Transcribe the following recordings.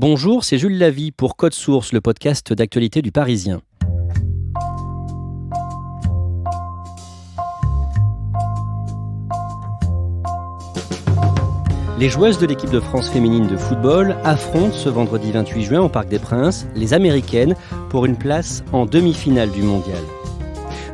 Bonjour, c'est Jules Lavie pour Code Source, le podcast d'actualité du Parisien. Les joueuses de l'équipe de France féminine de football affrontent ce vendredi 28 juin au Parc des Princes les Américaines pour une place en demi-finale du mondial.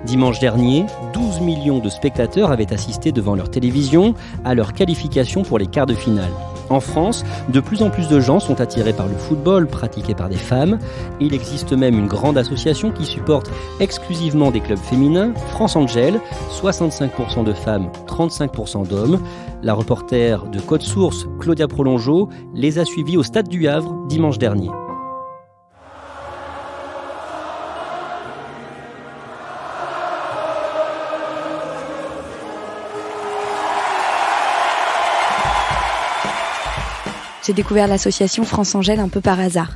Dimanche dernier, 12 millions de spectateurs avaient assisté devant leur télévision à leur qualification pour les quarts de finale. En France, de plus en plus de gens sont attirés par le football pratiqué par des femmes. Il existe même une grande association qui supporte exclusivement des clubs féminins, France Angel, 65% de femmes, 35% d'hommes. La reporter de Code Source, Claudia Prolongeau, les a suivis au Stade du Havre dimanche dernier. J'ai découvert l'association France Angel un peu par hasard.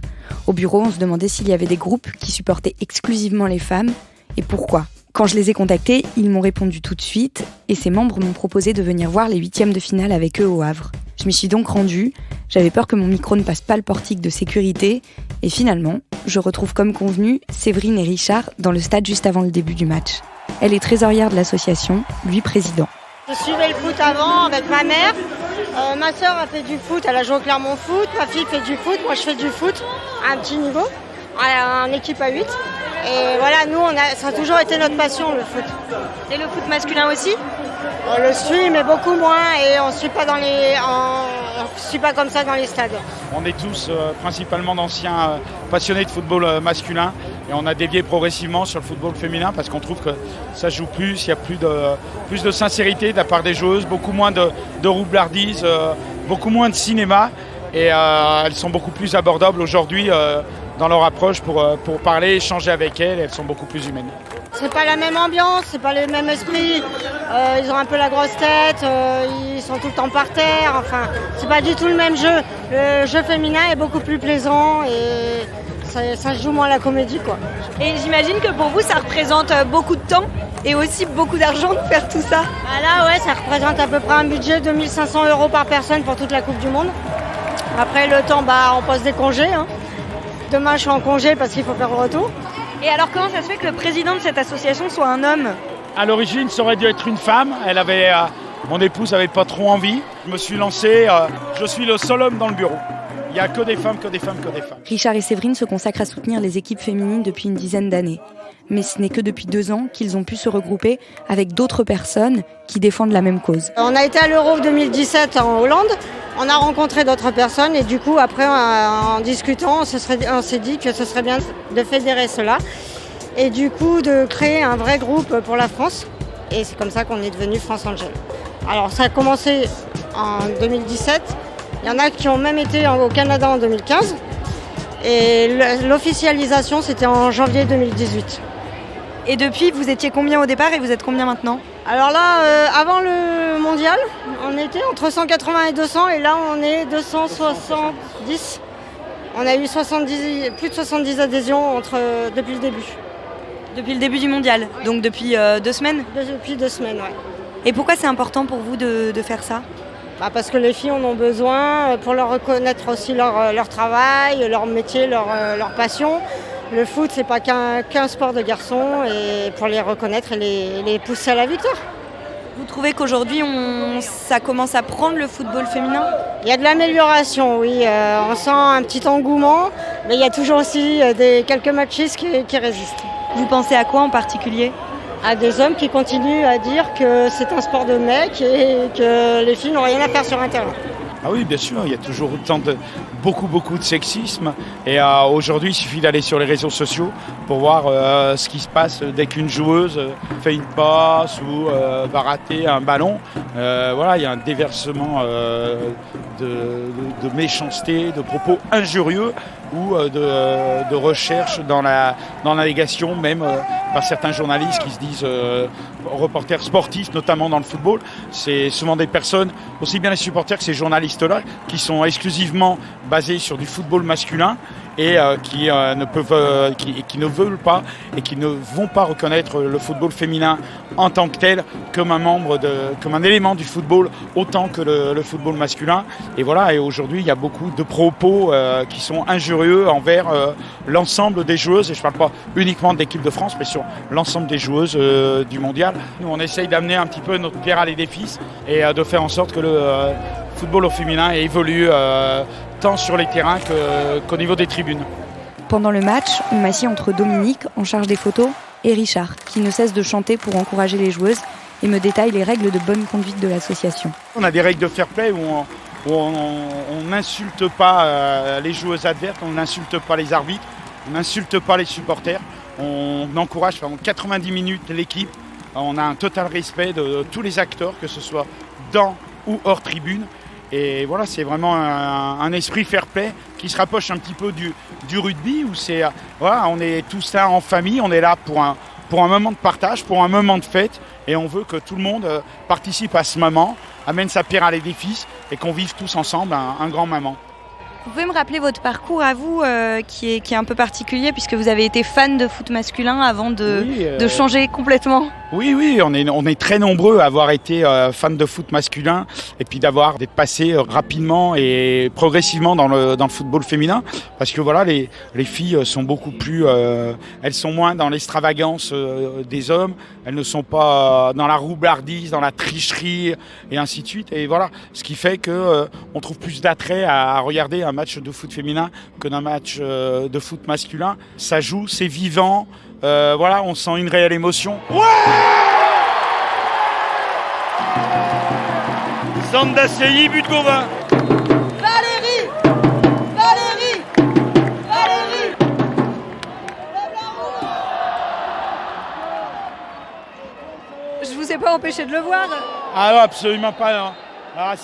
Au bureau, on se demandait s'il y avait des groupes qui supportaient exclusivement les femmes et pourquoi. Quand je les ai contactés, ils m'ont répondu tout de suite et ces membres m'ont proposé de venir voir les huitièmes de finale avec eux au Havre. Je m'y suis donc rendue, j'avais peur que mon micro ne passe pas le portique de sécurité et finalement, je retrouve comme convenu Séverine et Richard dans le stade juste avant le début du match. Elle est trésorière de l'association, lui président. Je suivais le foot avant avec ma mère. Ma sœur a fait du foot, elle a joué au Clermont Foot. Ma fille fait du foot, moi je fais du foot à un petit niveau, en équipe à 8. Et voilà, nous, ça a toujours été notre passion, le foot. Et le foot masculin aussi ? On le suit, mais beaucoup moins, et on ne suit pas comme ça dans les stades. On est tous principalement d'anciens passionnés de football masculin, et on a dévié progressivement sur le football féminin parce qu'on trouve que ça joue plus, il y a plus de sincérité de la part des joueuses, beaucoup moins de roublardise, beaucoup moins de cinéma, et elles sont beaucoup plus abordables aujourd'hui dans leur approche pour parler, échanger avec elles sont beaucoup plus humaines. C'est pas la même ambiance, c'est pas le même esprit, ils ont un peu la grosse tête, ils sont tout le temps par terre, enfin c'est pas du tout le même jeu. Le jeu féminin est beaucoup plus plaisant et ça se joue moins à la comédie quoi. Et j'imagine que pour vous ça représente beaucoup de temps et aussi beaucoup d'argent de faire tout ça. Ah là ouais, ça représente à peu près un budget de 2 500 € par personne pour toute la Coupe du Monde. Après le temps, on pose des congés. Demain je suis en congé parce qu'il faut faire le retour. Et alors comment ça se fait que le président de cette association soit un homme ? À l'origine, ça aurait dû être une femme. Mon épouse n'avait pas trop envie. Je me suis lancé, je suis le seul homme dans le bureau. Il n'y a que des femmes, que des femmes, que des femmes. Richard et Séverine se consacrent à soutenir les équipes féminines depuis une dizaine d'années. Mais ce n'est que depuis 2 ans qu'ils ont pu se regrouper avec d'autres personnes qui défendent la même cause. On a été à l'Euro 2017 en Hollande. On a rencontré d'autres personnes et du coup, après, en discutant, on s'est dit que ce serait bien de fédérer cela et du coup de créer un vrai groupe pour la France. Et c'est comme ça qu'on est devenu France Angel. Alors ça a commencé en 2017. Il y en a qui ont même été au Canada en 2015. Et l'officialisation, c'était en janvier 2018. Et depuis, vous étiez combien au départ et vous êtes combien maintenant ? Alors là, avant le mondial, on était entre 180 et 200 et là on est 270. On a eu plus de 70 adhésions depuis le début. Depuis le début du mondial, donc depuis 2 semaines ? Depuis 2 semaines, ouais. Et pourquoi c'est important pour vous de faire ça ? Parce que les filles en ont besoin pour leur reconnaître aussi leur travail, leur métier, leur passion. Le foot, c'est pas qu'un sport de garçons et pour les reconnaître et les pousser à la victoire. Vous trouvez qu'aujourd'hui, ça commence à prendre le football féminin ? Il y a de l'amélioration, oui. On sent un petit engouement, mais il y a toujours aussi quelques machistes qui résistent. Vous pensez à quoi en particulier ? À des hommes qui continuent à dire que c'est un sport de mecs et que les filles n'ont rien à faire sur un terrain. Ah oui, bien sûr, il y a toujours beaucoup de sexisme. Et aujourd'hui, il suffit d'aller sur les réseaux sociaux pour voir ce qui se passe dès qu'une joueuse fait une passe ou va rater un ballon. Voilà, il y a un déversement de méchanceté, de propos injurieux ou de recherche dans la navigation, même par certains journalistes qui se disent reporters sportifs, notamment dans le football. C'est souvent des personnes, aussi bien les supporters que ces journalistes-là, qui sont exclusivement basés sur du football masculin et qui ne veulent pas et qui ne vont pas reconnaître le football féminin en tant que tel comme un élément du football autant que le football masculin. Et voilà, et aujourd'hui, il y a beaucoup de propos qui sont injurieux envers l'ensemble des joueuses. Et je ne parle pas uniquement de l'équipe de France, mais sur l'ensemble des joueuses du mondial. Nous, on essaye d'amener un petit peu notre pierre à l'édifice et de faire en sorte que le football au féminin évolue tant sur les terrains qu'au niveau des tribunes. Pendant le match, on m'assied entre Dominique, en charge des photos, et Richard, qui ne cesse de chanter pour encourager les joueuses et me détaille les règles de bonne conduite de l'association. On a des règles de fair play où on n'insulte pas les joueuses adverses, on n'insulte pas les arbitres, on n'insulte pas les supporters. On encourage pendant 90 minutes l'équipe. On a un total respect de tous les acteurs, que ce soit dans ou hors tribune. Et voilà, c'est vraiment un esprit fair play qui se rapproche un petit peu du rugby, où on est tous là en famille, on est là pour un moment de partage, pour un moment de fête, et on veut que tout le monde participe à ce moment, amène sa pierre à l'édifice, et qu'on vive tous ensemble un grand moment. Vous pouvez me rappeler votre parcours à vous, qui est un peu particulier, puisque vous avez été fan de foot masculin avant de changer complètement. Oui, on est très nombreux à avoir été fans de foot masculin et puis d'être passé rapidement et progressivement dans le football féminin, parce que voilà, les filles sont beaucoup plus, elles sont moins dans l'extravagance des hommes, elles ne sont pas dans la roublardise, dans la tricherie et ainsi de suite. Et voilà, ce qui fait que on trouve plus d'attrait à regarder un match de foot féminin que d'un match de foot masculin. Ça joue, c'est vivant. Voilà, on sent une réelle émotion. Ouais! Sanda Seyi, but de Gauvin. Valérie! Je vous ai pas empêché de le voir. Ah non, absolument pas. Non. Ah,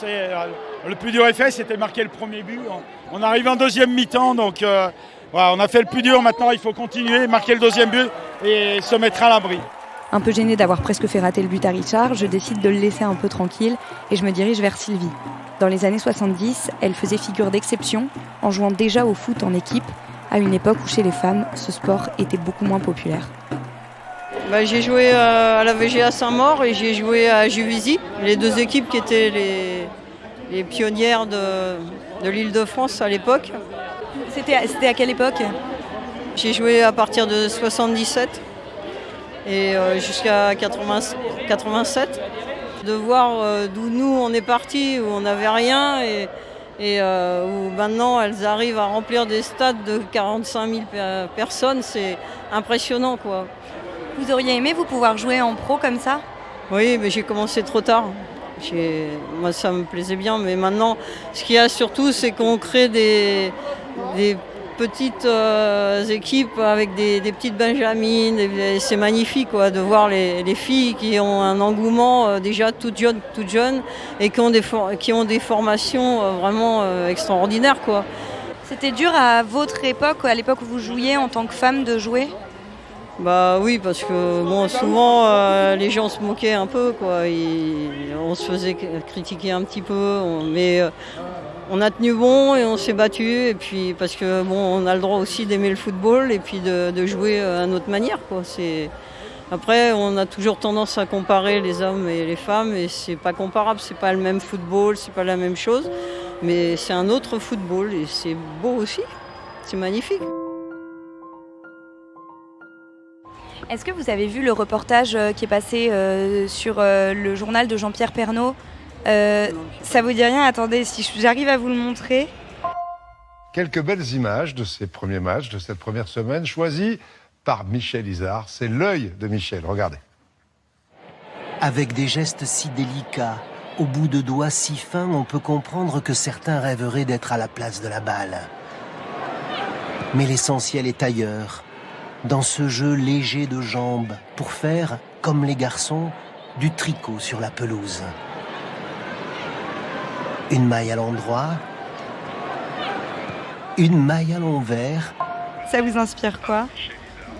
le plus dur effet, c'était marquer le premier but. On arrive en deuxième mi-temps, donc voilà, on a fait le plus dur. Maintenant, il faut continuer, marquer le deuxième but et se mettre à l'abri. Un peu gênée d'avoir presque fait rater le but à Richard, je décide de le laisser un peu tranquille et je me dirige vers Sylvie. Dans les années 70, elle faisait figure d'exception en jouant déjà au foot en équipe, à une époque où chez les femmes, ce sport était beaucoup moins populaire. J'ai joué à la VGA Saint-Maur et j'ai joué à Juvisy, les deux équipes qui étaient les pionnières de l'Île-de-France à l'époque. C'était à quelle époque? J'ai joué à partir de 77 et jusqu'à 87. De voir d'où nous on est partis, où on n'avait rien et où maintenant elles arrivent à remplir des stades de 45 000 personnes, c'est impressionnant, quoi. Vous auriez aimé vous pouvoir jouer en pro comme ça? Oui, mais j'ai commencé trop tard. Moi, ça me plaisait bien, mais maintenant, ce qu'il y a surtout, c'est qu'on crée des petites équipes avec des petites benjamines. C'est magnifique, quoi, de voir les filles qui ont un engouement déjà toutes jeunes et qui ont des formations vraiment extraordinaires, quoi. C'était dur à votre époque, à l'époque où vous jouiez en tant que femme, de jouer? Bah oui, parce que souvent les gens se moquaient un peu, quoi. On se faisait critiquer un petit peu, mais on a tenu bon et on s'est battu. Et puis parce que on a le droit aussi d'aimer le football et puis de jouer à notre manière, quoi. Après, on a toujours tendance à comparer les hommes et les femmes et c'est pas comparable, c'est pas le même football, c'est pas la même chose, mais c'est un autre football et c'est beau aussi, c'est magnifique. Est-ce que vous avez vu le reportage qui est passé sur le journal de Jean-Pierre Pernaut? Ça vous dit rien? Attendez, si j'arrive à vous le montrer. Quelques belles images de ces premiers matchs, de cette première semaine, choisies par Michel Izard. C'est l'œil de Michel, regardez. Avec des gestes si délicats, au bout de doigts si fins, on peut comprendre que certains rêveraient d'être à la place de la balle. Mais l'essentiel est ailleurs, dans ce jeu léger de jambes, pour faire, comme les garçons, du tricot sur la pelouse. Une maille à l'endroit, une maille à l'envers. Ça vous inspire quoi?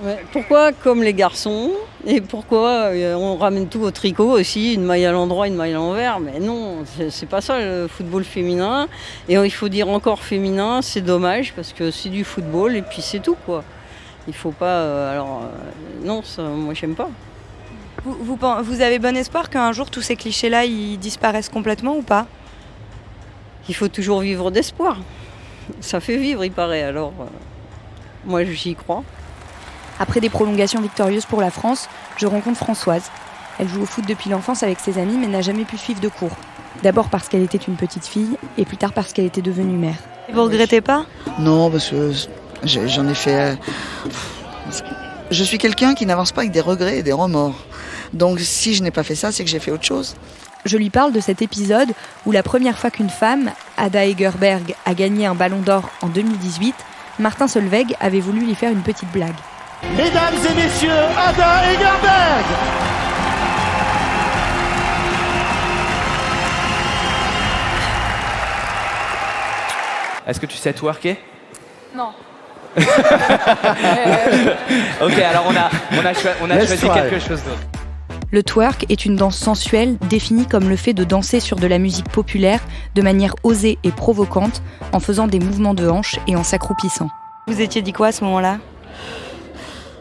Ouais. Pourquoi comme les garçons? Et pourquoi on ramène tout au tricot aussi, une maille à l'endroit, une maille à l'envers? Mais non, c'est pas ça le football féminin. Et il faut dire encore féminin, c'est dommage parce que c'est du football et puis c'est tout, quoi. Il faut pas... non, ça, moi j'aime pas. Vous avez bon espoir qu'un jour tous ces clichés-là ils disparaissent complètement ou pas? qu'il faut toujours vivre d'espoir. Ça fait vivre, il paraît, alors moi j'y crois. Après des prolongations victorieuses pour la France, je rencontre Françoise. Elle joue au foot depuis l'enfance avec ses amis mais n'a jamais pu suivre de cours. D'abord parce qu'elle était une petite fille et plus tard parce qu'elle était devenue mère. Et vous regrettez pas ? Non, parce que j'en ai fait... Je suis quelqu'un qui n'avance pas avec des regrets et des remords. Donc si je n'ai pas fait ça, c'est que j'ai fait autre chose. Je lui parle de cet épisode où la première fois qu'une femme, Ada Hegerberg, a gagné un ballon d'or en 2018, Martin Solveig avait voulu lui faire une petite blague. Mesdames et messieurs, Ada Hegerberg! Est-ce que tu sais twerker? Non. Ok, alors on a choisi quelque chose d'autre. Le twerk est une danse sensuelle définie comme le fait de danser sur de la musique populaire de manière osée et provocante en faisant des mouvements de hanches et en s'accroupissant. Vous étiez dit quoi à ce moment-là ?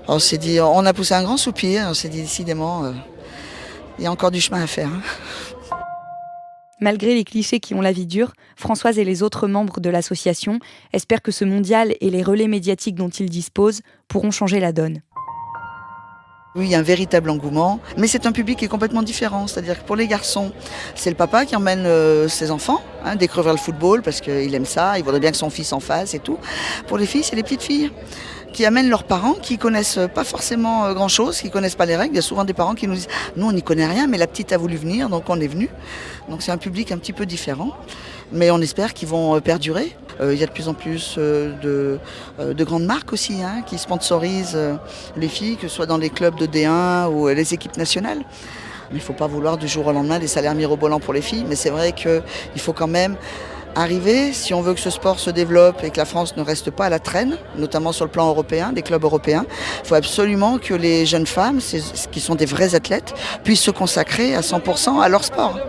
On s'est dit, on a poussé un grand soupir, on s'est dit décidément, il y a encore du chemin à faire. Malgré les clichés qui ont la vie dure, Françoise et les autres membres de l'association espèrent que ce mondial et les relais médiatiques dont ils disposent pourront changer la donne. Oui, il y a un véritable engouement, mais c'est un public qui est complètement différent. C'est-à-dire que pour les garçons, c'est le papa qui emmène ses enfants découvrir le football parce qu'il aime ça, il voudrait bien que son fils en fasse et tout. Pour les filles, c'est les petites filles qui amènent leurs parents qui connaissent pas forcément grand-chose, qui connaissent pas les règles. Il y a souvent des parents qui nous disent « Nous, on n'y connaît rien, mais la petite a voulu venir, donc on est venu ». Donc c'est un public un petit peu différent, mais on espère qu'ils vont perdurer. Il y a de plus en plus de grandes marques aussi qui sponsorisent les filles, que ce soit dans les clubs de D1 ou les équipes nationales. Mais il ne faut pas vouloir du jour au lendemain des salaires mirobolants pour les filles, mais c'est vrai qu'il faut quand même arriver, si on veut que ce sport se développe et que la France ne reste pas à la traîne, notamment sur le plan européen, des clubs européens, il faut absolument que les jeunes femmes, qui sont des vrais athlètes, puissent se consacrer à 100% à leur sport.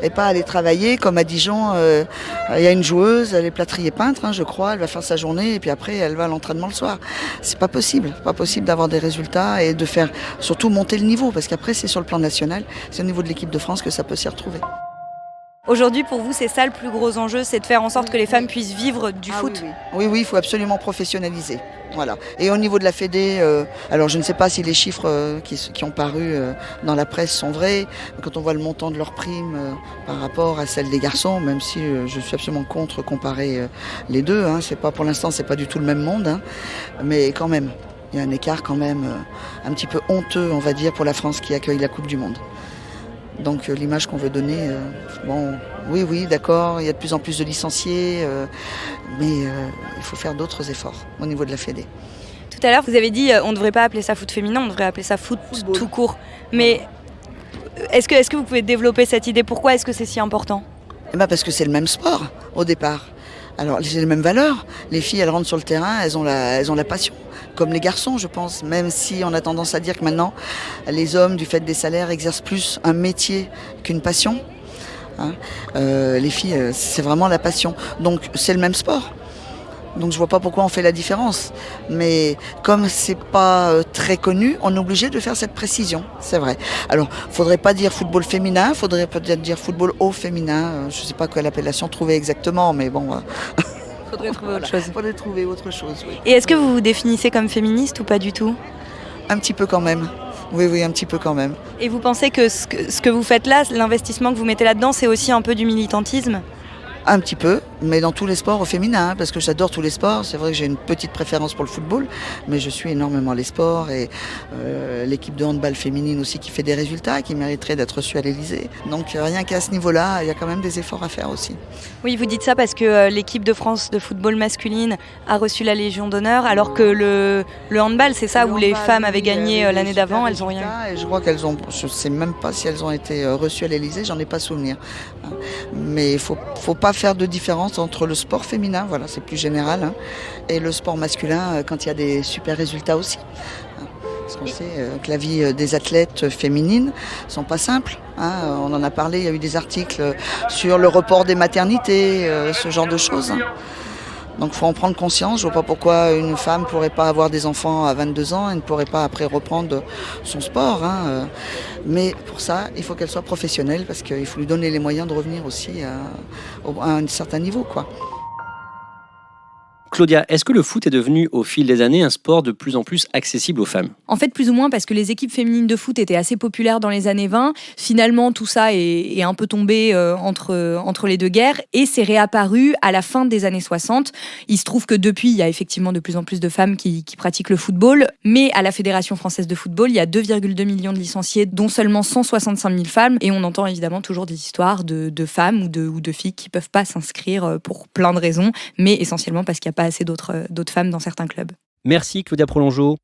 Et pas aller travailler comme à Dijon, il y a une joueuse, elle est plâtrier peintre, je crois, elle va faire sa journée et puis après elle va à l'entraînement le soir. C'est pas possible d'avoir des résultats et de faire surtout monter le niveau, parce qu'après c'est sur le plan national, c'est au niveau de l'équipe de France que ça peut s'y retrouver. Aujourd'hui, pour vous, c'est ça le plus gros enjeu, c'est de faire en sorte que les femmes puissent vivre du foot. Oui, il faut absolument professionnaliser. Voilà. Et au niveau de la Fédé, alors je ne sais pas si les chiffres qui ont paru dans la presse sont vrais. Quand on voit le montant de leurs primes par rapport à celle des garçons, même si je suis absolument contre comparer les deux, pour l'instant c'est pas du tout le même monde, mais quand même, il y a un écart quand même un petit peu honteux, on va dire, pour la France qui accueille la Coupe du Monde. Donc l'image qu'on veut donner, oui, d'accord, il y a de plus en plus de licenciés, mais il faut faire d'autres efforts au niveau de la Fédé. Tout à l'heure, vous avez dit on ne devrait pas appeler ça foot féminin, on devrait appeler ça foot tout court. Mais est-ce que vous pouvez développer cette idée ? Pourquoi est-ce que c'est si important ? Parce que c'est le même sport au départ. Alors c'est les mêmes valeurs. Les filles, elles rentrent sur le terrain, elles ont la passion. Comme les garçons, je pense, même si on a tendance à dire que maintenant, les hommes, du fait des salaires, exercent plus un métier qu'une passion. Les filles, c'est vraiment la passion. Donc, c'est le même sport. Donc, je vois pas pourquoi on fait la différence. Mais comme c'est pas très connu, on est obligé de faire cette précision, c'est vrai. Alors, faudrait pas dire football féminin, faudrait peut-être dire football haut féminin. Je sais pas quelle appellation trouver exactement, mais bon... Faudrait trouver autre chose. Faudrait trouver autre chose, oui. Et est-ce que vous vous définissez comme féministe ou pas du tout ? Un petit peu quand même. Oui, un petit peu quand même. Et vous pensez que ce que vous faites là, l'investissement que vous mettez là-dedans, c'est aussi un peu du militantisme ? Un petit peu, mais dans tous les sports au féminin, parce que j'adore tous les sports. C'est vrai que j'ai une petite préférence pour le football, mais je suis énormément les sports et l'équipe de handball féminine aussi qui fait des résultats, qui mériterait d'être reçue à l'Elysée. Donc rien qu'à ce niveau-là, il y a quand même des efforts à faire aussi. Oui, vous dites ça parce que l'équipe de France de football masculine a reçu la Légion d'honneur, alors que le handball, c'est ça, où les femmes avaient gagné l'année d'avant, elles n'ont rien. Et je crois qu'elles ont, je ne sais même pas si elles ont été reçues à l'Elysée, j'en ai pas souvenir. Mais il faut pas faire de différence entre le sport féminin, voilà, c'est plus général, et le sport masculin quand il y a des super résultats aussi. Parce qu'on sait que la vie des athlètes féminines sont pas simples. On en a parlé, il y a eu des articles sur le report des maternités, ce genre de choses. Donc il faut en prendre conscience. Je ne vois pas pourquoi une femme ne pourrait pas avoir des enfants à 22 ans et ne pourrait pas après reprendre son sport. Mais pour ça, il faut qu'elle soit professionnelle parce qu'il faut lui donner les moyens de revenir aussi à un certain niveau, quoi. Claudia, est-ce que le foot est devenu au fil des années un sport de plus en plus accessible aux femmes ? En fait, plus ou moins, parce que les équipes féminines de foot étaient assez populaires dans les années 20. Finalement, tout ça est un peu tombé entre les deux guerres et c'est réapparu à la fin des années 60. Il se trouve que depuis, il y a effectivement de plus en plus de femmes qui pratiquent le football. Mais à la Fédération française de football, il y a 2,2 millions de licenciés, dont seulement 165 000 femmes. Et on entend évidemment toujours des histoires de femmes ou de filles qui ne peuvent pas s'inscrire pour plein de raisons, mais essentiellement parce qu'il n'y a pas assez d'autres femmes dans certains clubs. Merci Claudia Prolongeau.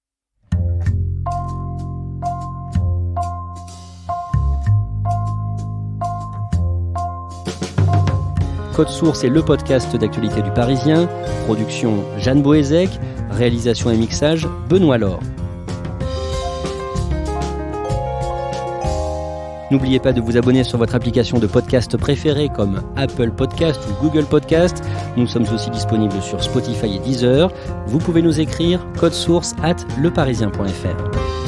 Code Source est le podcast d'actualité du Parisien. Production Jeanne Boézek. Réalisation et mixage Benoît Laure. N'oubliez pas de vous abonner sur votre application de podcast préférée comme Apple Podcast ou Google Podcast. Nous sommes aussi disponibles sur Spotify et Deezer. Vous pouvez nous écrire codesource@leparisien.fr.